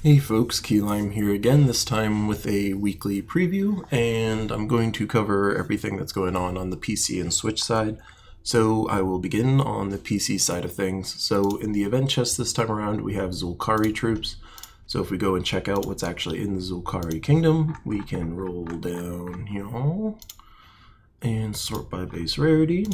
Hey folks, Keylime here again, this time with a weekly preview, and I'm going to cover everything that's going on the PC and Switch side. So I will begin on the PC side of things. So in the event chest this time around, we have Zulkari troops. So if we go and check out what's actually in the Zulkari kingdom, we can roll down here and sort by base rarity.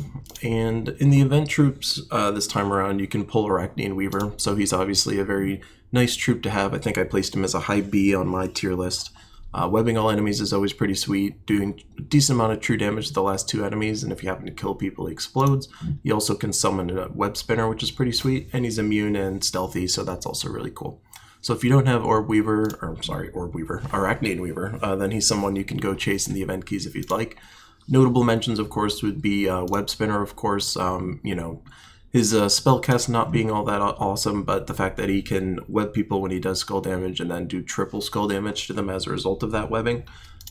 And in the event troops this time around, you can pull Arachnean Weaver. So he's obviously a very nice troop to have. I think I placed him as a high B on my tier list. Webbing all enemies is always pretty sweet, doing a decent amount of true damage to the last two enemies, and if you happen to kill people, he explodes. He also can summon a web spinner, which is pretty sweet, and he's immune and stealthy, so that's also really cool. So if you don't have Arachnean Weaver, then he's someone you can go chase in the event keys if you'd like. Notable mentions, of course, would be Web Spinner, of course. His spellcast not being all that awesome, but the fact that he can web people when he does skull damage and then do triple skull damage to them as a result of that webbing.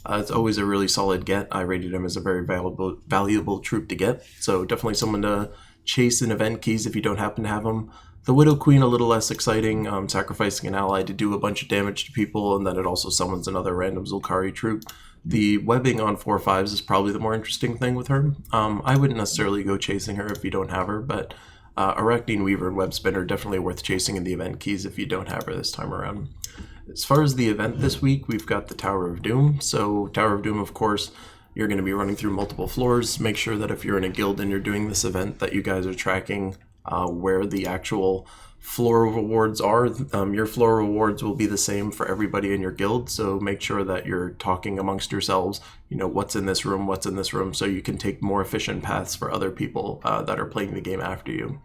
It's always a really solid get. I rated him as a very valuable troop to get, so definitely someone to chase in event keys if you don't happen to have him. The Widow Queen, a little less exciting, sacrificing an ally to do a bunch of damage to people, and then it also summons another random Zulkari troop. The webbing on 4/5s is probably the more interesting thing with her. I wouldn't necessarily go chasing her if you don't have her, but Arachnean Weaver and Web Spinner definitely worth chasing in the event keys if you don't have her this time around. As far as the event this week, we've got the Tower of Doom. So Tower of Doom, of course, you're going to be running through multiple floors. Make sure that if you're in a guild and you're doing this event that you guys are tracking where the actual floor rewards are. Your floor rewards will be the same for everybody in your guild, so make sure that you're talking amongst yourselves, what's in this room, so you can take more efficient paths for other people that are playing the game after you.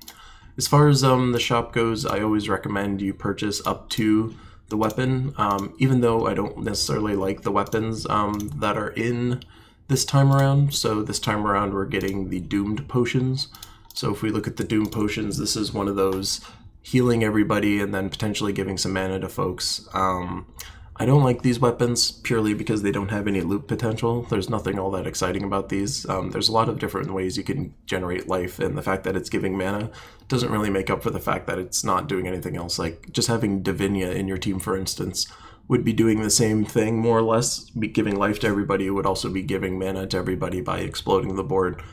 As far as the shop goes, I always recommend you purchase up to the weapon, even though I don't necessarily like the weapons that are in this time around. So this time around we're getting the Doomed Potions. So if we look at the Doom Potions, this is one of those healing everybody and then potentially giving some mana to folks. I don't like these weapons purely because they don't have any loot potential. There's nothing all that exciting about these. There's a lot of different ways you can generate life, and the fact that it's giving mana doesn't really make up for the fact that it's not doing anything else. Like just having Divinia in your team, for instance, would be doing the same thing more or less, be giving life to everybody. It would also be giving mana to everybody by exploding the board.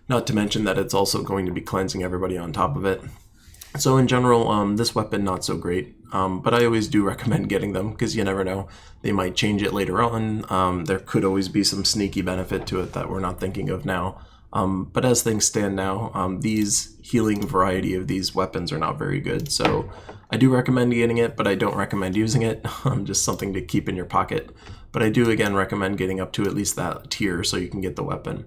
Not to mention that it's also going to be cleansing everybody on top of it. So in general, this weapon not so great, but I always do recommend getting them because you never know. They might change it later on. There could always be some sneaky benefit to it that we're not thinking of now. But as things stand now, these healing variety of these weapons are not very good. So I do recommend getting it, but I don't recommend using it. Just something to keep in your pocket. But I do, again, recommend getting up to at least that tier so you can get the weapon.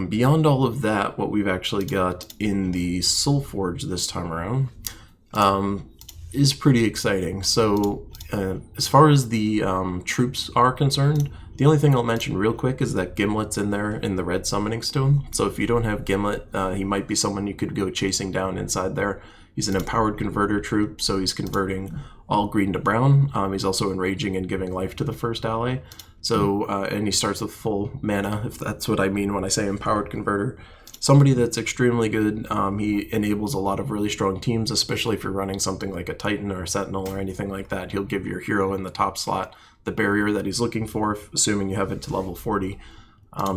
Beyond all of that, what we've actually got in the Soulforge this time around is pretty exciting. So as far as the troops are concerned, the only thing I'll mention real quick is that Gimlet's in there in the red summoning stone. So if you don't have Gimlet, he might be someone you could go chasing down inside there. He's an empowered converter troop, so he's converting all green to brown. He's also enraging and giving life to the first ally. So, and he starts with full mana, if that's what I mean when I say empowered converter. Somebody that's extremely good. He enables a lot of really strong teams, especially if you're running something like a Titan or a Sentinel or anything like that. He'll give your hero in the top slot the barrier that he's looking for, assuming you have it to level 40.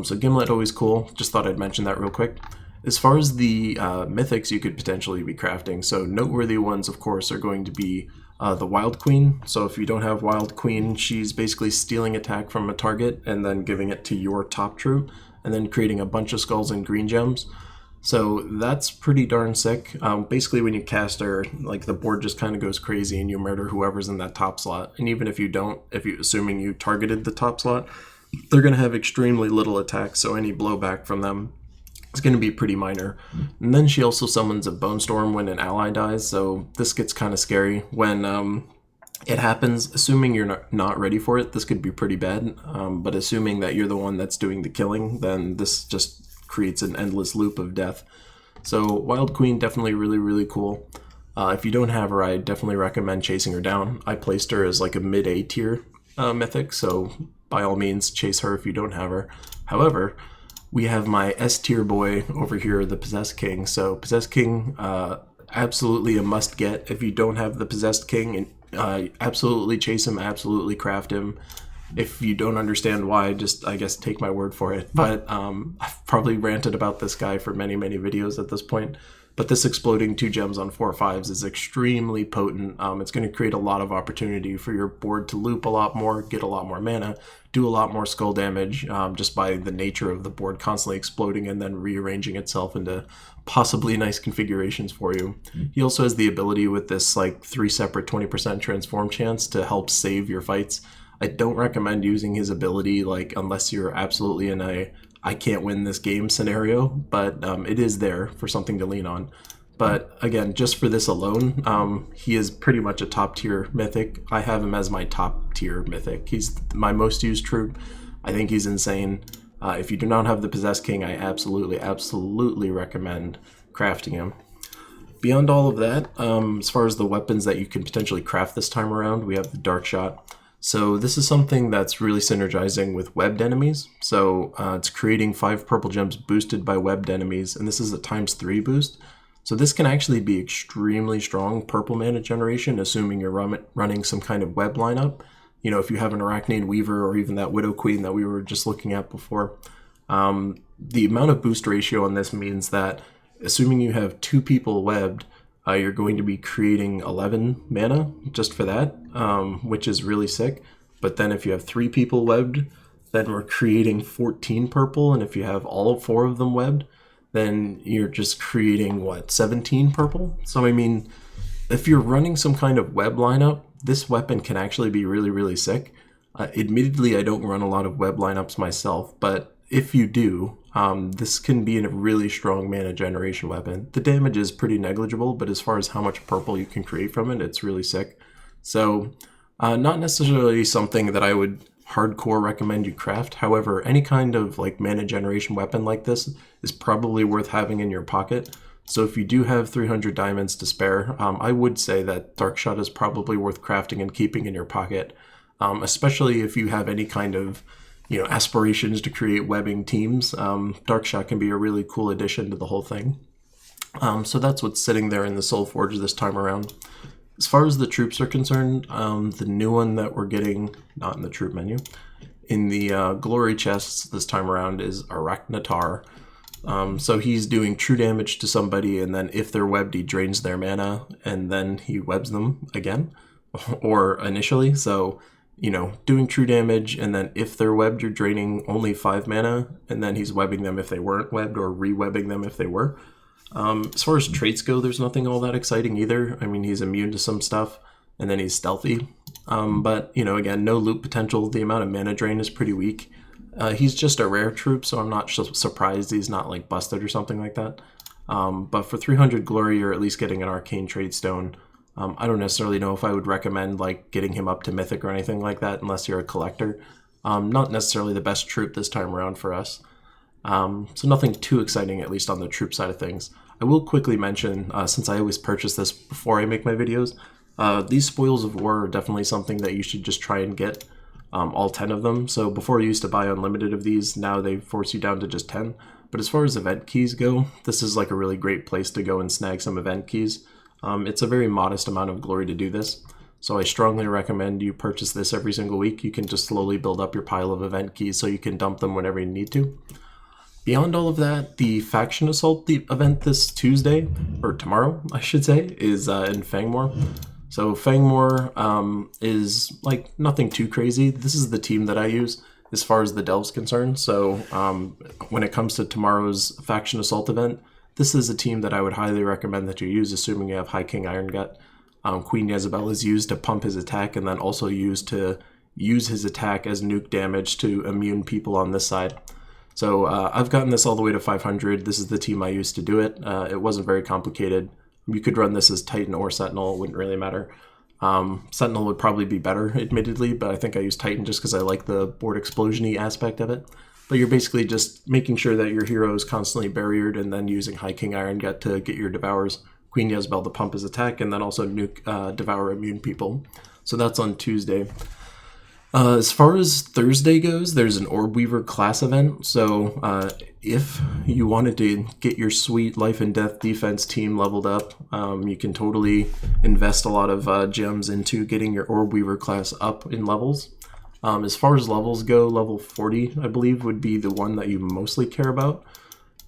So Gimlet, always cool. Just thought I'd mention that real quick. As far as the mythics you could potentially be crafting, so noteworthy ones, of course, are going to be the Wild Queen. So if you don't have Wild Queen, she's basically stealing attack from a target and then giving it to your top troop, and then creating a bunch of skulls and green gems. So that's pretty darn sick. Basically, when you cast her, like the board just kind of goes crazy and you murder whoever's in that top slot. And even if you don't, assuming you targeted the top slot, they're going to have extremely little attack, so any blowback from them is going to be pretty minor. And then she also summons a Bone Storm when an ally dies, so this gets kind of scary. When it happens, assuming you're not ready for it, this could be pretty bad, but assuming that you're the one that's doing the killing, then this just creates an endless loop of death. So Wild Queen, definitely really, really cool. If you don't have her, I definitely recommend chasing her down. I placed her as like a mid-A tier mythic, so by all means chase her if you don't have her. However, we have my S tier boy over here, the Possessed King. So Possessed King, absolutely a must get. If you don't have the Possessed King, and Absolutely chase him, absolutely craft him. If you don't understand why, just, I guess, take my word for it. But I've probably ranted about this guy for many, many videos at this point. But this exploding 2 gems on 4/5s is extremely potent. It's going to create a lot of opportunity for your board to loop a lot more, get a lot more mana, do a lot more skull damage, just by the nature of the board constantly exploding and then rearranging itself into possibly nice configurations for you. He also has the ability with this like 3 separate 20% transform chance to help save your fights. I don't recommend using his ability like unless you're absolutely in a I can't win this game scenario, but it is there for something to lean on. But again, just for this alone, he is pretty much a top tier mythic. I have him as my top tier mythic. He's my most used troop. I think he's insane. If you do not have the Possessed King, I absolutely recommend crafting him. Beyond all of that, as far as the weapons that you can potentially craft this time around, we have the Dark Shot. So this is something that's really synergizing with webbed enemies. So it's creating 5 purple gems boosted by webbed enemies, and this is a ×3 boost. So this can actually be extremely strong purple mana generation, assuming you're running some kind of web lineup. You know, if you have an Arachneid Weaver or even that Widow Queen that we were just looking at before. The amount of boost ratio on this means that, assuming you have 2 people webbed, you're going to be creating 11 mana just for that, which is really sick. But then if you have 3 people webbed, then we're creating 14 purple. And if you have all 4 of them webbed, then you're just creating, 17 purple? So, I mean, if you're running some kind of web lineup, this weapon can actually be really sick. Admittedly, I don't run a lot of web lineups myself, but if you do, this can be a really strong mana generation weapon. The damage is pretty negligible, but as far as how much purple you can create from it, it's really sick. So, not necessarily something that I would hardcore recommend you craft. However, any kind of like mana generation weapon like this is probably worth having in your pocket. So if you do have 300 diamonds to spare, I would say that Dark Shot is probably worth crafting and keeping in your pocket, especially if you have any kind of aspirations to create webbing teams. Dark Shot can be a really cool addition to the whole thing. So that's what's sitting there in the Soulforge this time around. As far as the troops are concerned, the new one that we're getting, not in the troop menu, in the glory chests this time around is Arachnatar. So he's doing true damage to somebody, and then if they're webbed, he drains their mana, and then he webs them again, or initially. So, doing true damage, and then if they're webbed, you're draining only 5 mana, and then he's webbing them if they weren't webbed, or re-webbing them if they were. As far as traits go, there's nothing all that exciting either. I mean, he's immune to some stuff, and then he's stealthy. But, again, no loop potential. The amount of mana drain is pretty weak. He's just a rare troop, so I'm not surprised he's not, like, busted or something like that. But for 300 glory, you're at least getting an arcane trade stone. I don't necessarily know if I would recommend, like, getting him up to mythic or anything like that, unless you're a collector. Not necessarily the best troop this time around for us. So nothing too exciting, at least on the troop side of things. I will quickly mention, since I always purchase this before I make my videos, these Spoils of War are definitely something that you should just try and get, all 10 of them. So before you used to buy unlimited of these, now they force you down to just 10. But as far as event keys go, this is like a really great place to go and snag some event keys. It's a very modest amount of glory to do this. So I strongly recommend you purchase this every single week. You can just slowly build up your pile of event keys so you can dump them whenever you need to. Beyond all of that, the Faction Assault event this Tuesday, or tomorrow, I should say, is in Fangmoor. So Fangmoor is like nothing too crazy. This is the team that I use as far as the Delve's concerned. So when it comes to tomorrow's Faction Assault event, this is a team that I would highly recommend that you use, assuming you have High King Iron Gut. Queen Jezebel is used to pump his attack, and then also used to use his attack as nuke damage to immune people on this side. So I've gotten this all the way to 500. This is the team I used to do it. It wasn't very complicated. You could run this as Titan or Sentinel. It wouldn't really matter. Sentinel would probably be better, admittedly, but I think I use Titan just because I like the board explosion-y aspect of it. But you're basically just making sure that your hero is constantly barriered, and then using High King Iron Gut to get your Devours, Queen Jezebel to pump his attack, and then also nuke Devour immune people. So that's on Tuesday. As far as Thursday goes, there's an Orb Weaver class event. So if you wanted to get your sweet life and death defense team leveled up, you can totally invest a lot of gems into getting your Orb Weaver class up in levels. As far as levels go, level 40, I believe, would be the one that you mostly care about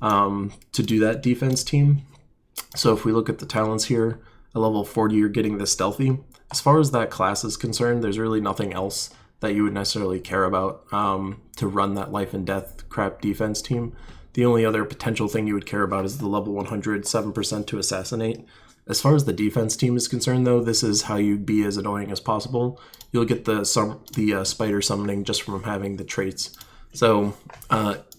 to do that defense team. So if we look at the talents here, at level 40, you're getting the Stealthy. As far as that class is concerned, there's really nothing else that you would necessarily care about to run that life and death crap defense team. The only other potential thing you would care about is the level 100 7% to assassinate. As far as the defense team is concerned, though, this is how you'd be as annoying as possible. You'll get the spider summoning just from having the traits. So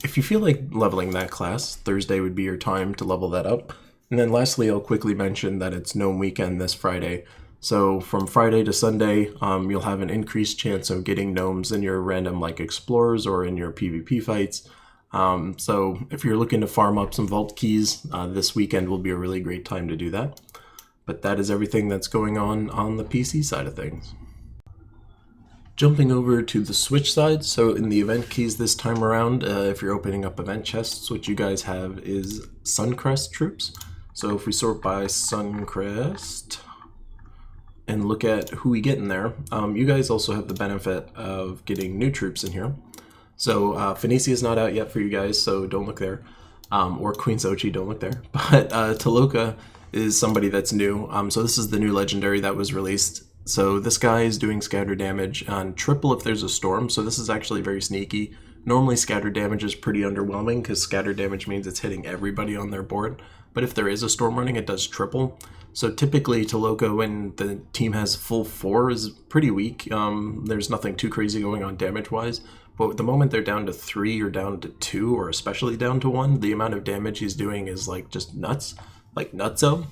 if you feel like leveling that class, Thursday would be your time to level that up. And then lastly, I'll quickly mention that it's Gnome Weekend this Friday. So from Friday to Sunday, you'll have an increased chance of getting gnomes in your random like explorers or in your PvP fights. So if you're looking to farm up some vault keys, this weekend will be a really great time to do that. But that is everything that's going on the PC side of things. Jumping over to the Switch side, so in the event keys this time around, if you're opening up event chests, what you guys have is Suncrest troops. So if we sort by Suncrest and look at who we get in there, you guys also have the benefit of getting new troops in here. So Phoenicia is not out yet for you guys, so don't look there. Or Queen Xochi, don't look there. But Taloka is somebody that's new. So this is the new legendary that was released. So this guy is doing scatter damage on triple if there's a storm, so this is actually very sneaky. Normally scatter damage is pretty underwhelming because scatter damage means it's hitting everybody on their board, but if there is a storm running, it does triple. So typically Taloka, when the team has full 4, is pretty weak. There's nothing too crazy going on damage-wise, but the moment they're down to 3 or down to 2, or especially down to 1, the amount of damage he's doing is like just nuts, like nutso.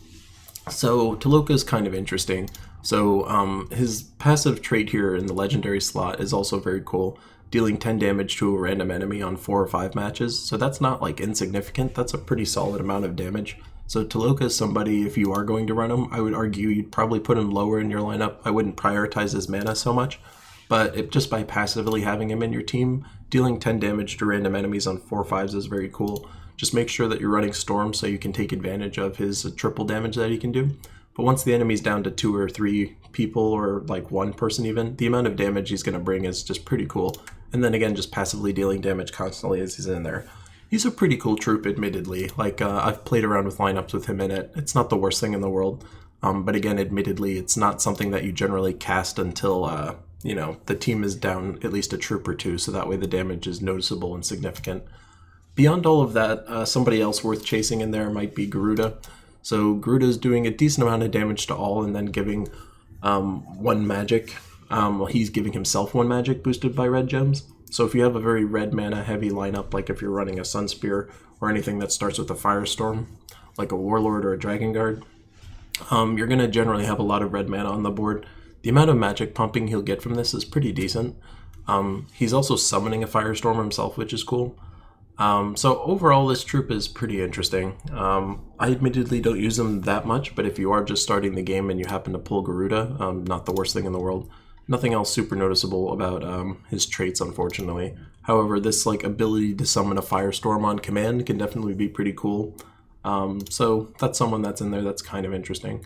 So Taloka is kind of interesting. So his passive trait here in the legendary slot is also very cool, dealing 10 damage to a random enemy on 4 or 5 matches. So that's not like insignificant, that's a pretty solid amount of damage. So Taloka is somebody, if you are going to run him, I would argue you'd probably put him lower in your lineup. I wouldn't prioritize his mana so much, but just by passively having him in your team, dealing 10 damage to random enemies on 4 or 5s is very cool. Just make sure that you're running Storm so you can take advantage of his triple damage that he can do. But once the enemy's down to 2 or 3 people, or like 1 person even, the amount of damage he's going to bring is just pretty cool. And then again, just passively dealing damage constantly as he's in there. He's a pretty cool troop, admittedly. Like, I've played around with lineups with him in it. It's not the worst thing in the world. But again, admittedly, it's not something that you generally cast until, you know, the team is down at least a troop or 2, so that way the damage is noticeable and significant. Beyond all of that, somebody else worth chasing in there might be Garuda. So Garuda's doing a decent amount of damage to all and then giving 1 magic. Well, he's giving himself 1 magic boosted by red gems. So if you have a very red mana heavy lineup, like if you're running a Sun Spear or anything that starts with a Firestorm, like a Warlord or a Dragon Guard, you're going to generally have a lot of red mana on the board. The amount of magic pumping he'll get from this is pretty decent. He's also summoning a Firestorm himself, which is cool. So overall, this troop is pretty interesting. I admittedly don't use them that much, but if you are just starting the game and you happen to pull Garuda, not the worst thing in the world. Nothing else super noticeable about his traits, unfortunately. However, this like ability to summon a Firestorm on command can definitely be pretty cool. So that's someone that's in there that's kind of interesting.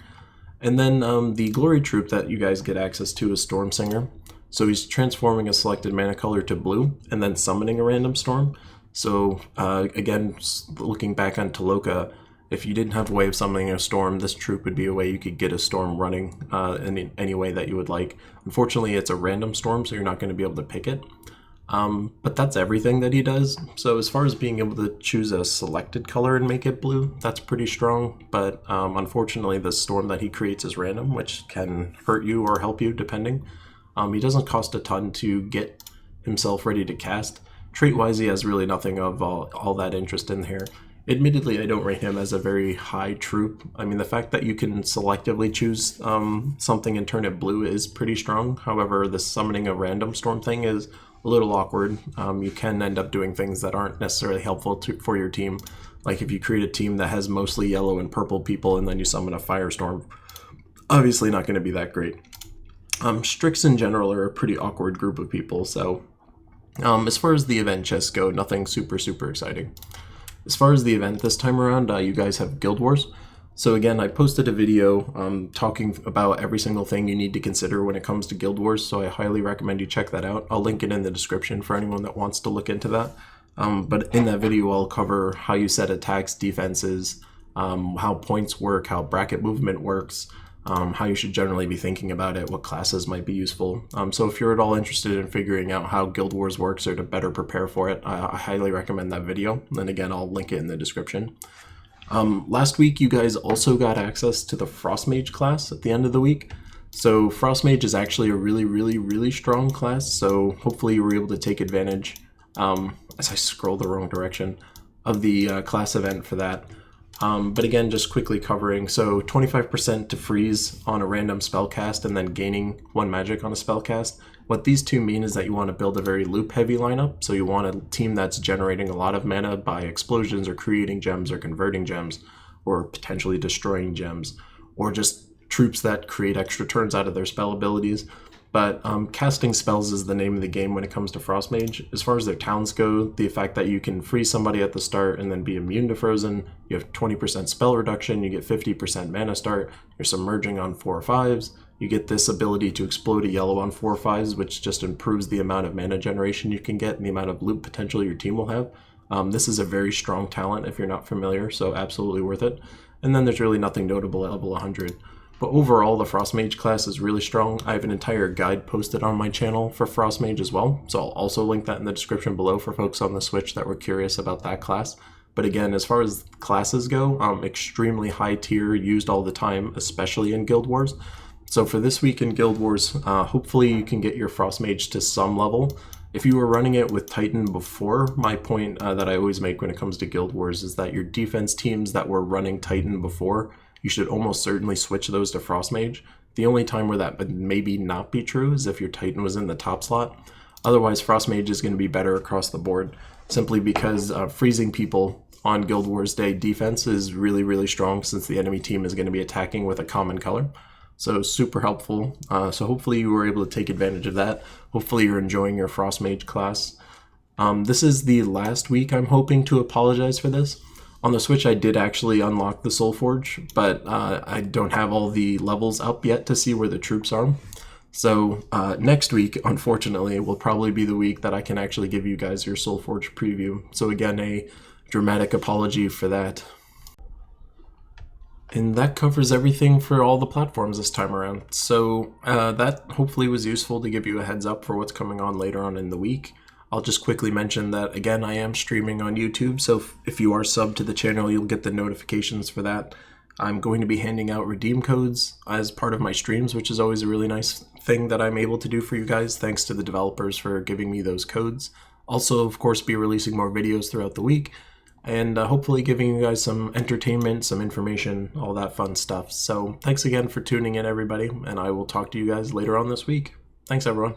And then the Glory troop that you guys get access to is Stormsinger. So he's transforming a selected mana color to blue and then summoning a random storm. So again, looking back on Taloka, if you didn't have a way of summoning a storm, this troop would be a way you could get a storm running in any way that you would like. Unfortunately, it's a random storm, so you're not going to be able to pick it. But that's everything that he does. So as far as being able to choose a selected color and make it blue, that's pretty strong. But unfortunately, the storm that he creates is random, which can hurt you or help you, depending. He doesn't cost a ton to get himself ready to cast. Trait-wise, he has really nothing of all that interest in here. Admittedly, I don't rate him as a very high troop. I mean, the fact that you can selectively choose something and turn it blue is pretty strong. However, the summoning a random storm thing is a little awkward. You can end up doing things that aren't necessarily helpful for your team. Like if you create a team that has mostly yellow and purple people and then you summon a firestorm, obviously not going to be that great. Strix in general are a pretty awkward group of people, so as far as the event chests go, nothing super exciting. As far as the event this time around, you guys have Guild Wars. So again, I posted a video talking about every single thing you need to consider when it comes to Guild Wars, so I highly recommend you check that out. I'll link it in the description for anyone that wants to look into that. But in that video, I'll cover how you set attacks, defenses, how points work, how bracket movement works, how you should generally be thinking about it, what classes might be useful. So if you're at all interested in figuring out how Guild Wars works or to better prepare for it, I highly recommend that video. And again, I'll link it in the description. Last week, you guys also got access to the Frostmage class at the end of the week. So Frostmage is actually a really strong class, so hopefully you were able to take advantage, as I scroll the wrong direction, of the class event for that. But again, just quickly covering, so 25% to freeze on a random spell cast and then gaining 1 magic on a spell cast. What these two mean is that you want to build a very loop heavy lineup, so you want a team that's generating a lot of mana by explosions or creating gems or converting gems or potentially destroying gems, or just troops that create extra turns out of their spell abilities. But casting spells is the name of the game when it comes to Frostmage. As far as their talents go, the fact that you can freeze somebody at the start and then be immune to frozen, you have 20% spell reduction, you get 50% mana start, you're submerging on 4 or 5s, you get this ability to explode a yellow on 4 or 5s, which just improves the amount of mana generation you can get and the amount of loot potential your team will have. This is a very strong talent if you're not familiar, so absolutely worth it. And then there's really nothing notable at level 100. But overall, the Frostmage class is really strong. I have an entire guide posted on my channel for Frostmage as well, so I'll also link that in the description below for folks on the Switch that were curious about that class. But again, as far as classes go, extremely high tier, used all the time, especially in Guild Wars. So for this week in Guild Wars, hopefully you can get your Frostmage to some level. If you were running it with Titan before, my point that I always make when it comes to Guild Wars is that your defense teams that were running Titan before, you should almost certainly switch those to Frostmage. The only time where that would maybe not be true is if your Titan was in the top slot. Otherwise, Frostmage is going to be better across the board, simply because freezing people on Guild Wars Day defense is really strong since the enemy team is going to be attacking with a common color. So super helpful. So hopefully you were able to take advantage of that. Hopefully you're enjoying your Frostmage class. This is the last week I'm hoping to apologize for this. On the Switch, I did actually unlock the Soulforge, but I don't have all the levels up yet to see where the troops are. So next week, unfortunately, will probably be the week that I can actually give you guys your Soulforge preview. So again, a dramatic apology for that. And that covers everything for all the platforms this time around. So that hopefully was useful to give you a heads up for what's coming on later on in the week. I'll just quickly mention that, again, I am streaming on YouTube, so if you are subbed to the channel, you'll get the notifications for that. I'm going to be handing out redeem codes as part of my streams, which is always a really nice thing that I'm able to do for you guys. Thanks to the developers for giving me those codes. Also, of course, be releasing more videos throughout the week, and hopefully giving you guys some entertainment, some information, all that fun stuff. So thanks again for tuning in, everybody, and I will talk to you guys later on this week. Thanks, everyone.